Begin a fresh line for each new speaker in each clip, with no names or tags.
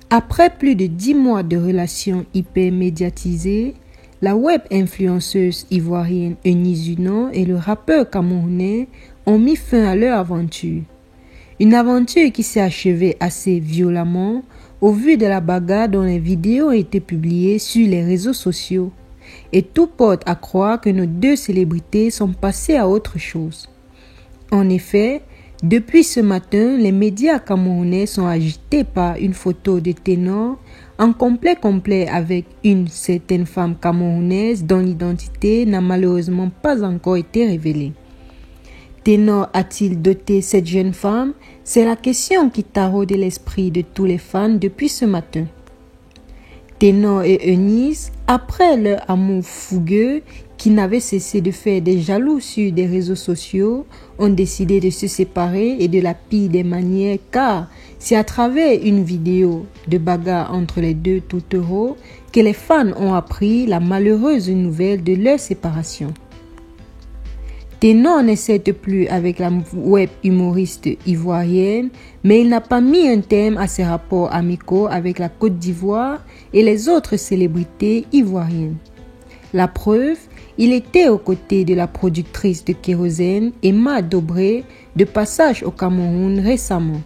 Après plus de 10 mois de relations hyper médiatisées, la web influenceuse ivoirienne Eunice Dunant et le rappeur camerounais ont mis fin à leur aventure. Une aventure qui s'est achevée assez violemment au vu de la bagarre dont les vidéos ont été publiées sur les réseaux sociaux. Et tout porte à croire que nos deux célébrités sont passées à autre chose. En effet, depuis ce matin, les médias camerounais sont agités par une photo de Ténor en complet avec une certaine femme camerounaise dont l'identité n'a malheureusement pas encore été révélée. Ténor a-t-il doté cette jeune femme? C'est la question qui taraude l'esprit de tous les fans depuis ce matin. Ténor et Eunice, après leur amour fougueux qui n'avait cessé de faire des jaloux sur des réseaux sociaux, ont décidé de se séparer et de la pire des manières car c'est à travers une vidéo de bagarre entre les deux tourtereaux que les fans ont appris la malheureuse nouvelle de leur séparation. Ténor n'est certes plus avec la web humoriste ivoirienne, mais il n'a pas mis un terme à ses rapports amicaux avec la Côte d'Ivoire et les autres célébrités ivoiriennes. La preuve, il était aux côtés de la productrice de Kérosène, Emma Dobré, de passage au Cameroun récemment.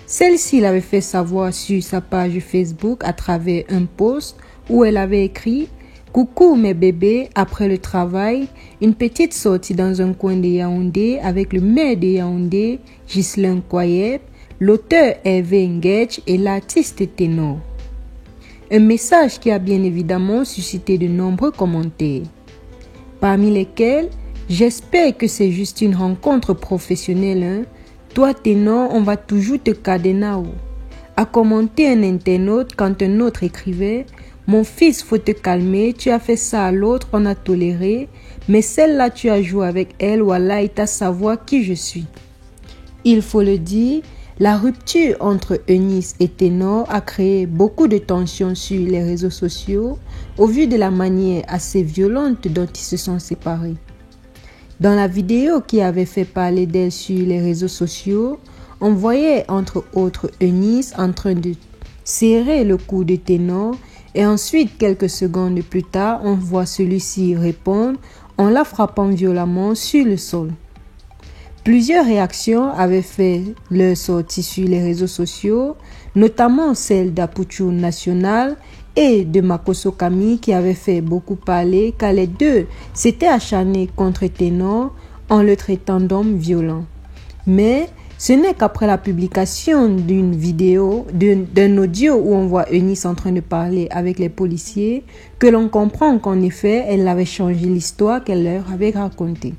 Celle-ci l'avait fait savoir sur sa page Facebook à travers un post où elle avait écrit « Coucou mes bébés, après le travail, une petite sortie dans un coin de Yaoundé avec le maire de Yaoundé, Ghislain Koyeb, l'auteur Hervé Nguetch et l'artiste Ténor. » Un message qui a bien évidemment suscité de nombreux commentaires. Parmi lesquels, j'espère que c'est juste une rencontre professionnelle. Hein? Toi Ténor, on va toujours te cadener. A commenté un internaute quand un autre écrivait « Mon fils, faut te calmer, tu as fait ça à l'autre, on a toléré, mais celle-là tu as joué avec elle, voilà, il t'a savoir qui je suis. » Il faut le dire, la rupture entre Eunice et Ténor a créé beaucoup de tensions sur les réseaux sociaux au vu de la manière assez violente dont ils se sont séparés. Dans la vidéo qui avait fait parler d'elle sur les réseaux sociaux, on voyait entre autres Eunice en train de serrer le cou de Ténor et ensuite quelques secondes plus tard, on voit celui-ci répondre en la frappant violemment sur le sol. Plusieurs réactions avaient fait leur sortie sur les réseaux sociaux, notamment celle d'Apuchou National et de Makosso Camille qui avaient fait beaucoup parler car les deux s'étaient acharnés contre Ténor en le traitant d'homme violent. Mais ce n'est qu'après la publication d'une vidéo, d'un audio où on voit Eunice en train de parler avec les policiers que l'on comprend qu'en effet elle avait changé l'histoire qu'elle leur avait racontée.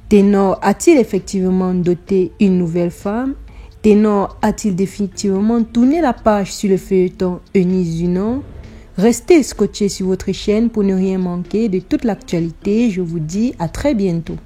Ténor a-t-il effectivement doté une nouvelle femme? Ténor a-t-il définitivement tourné la page sur le feuilleton Eunice Dunant? Restez scotchés sur votre chaîne pour ne rien manquer de toute l'actualité. Je vous dis à très bientôt.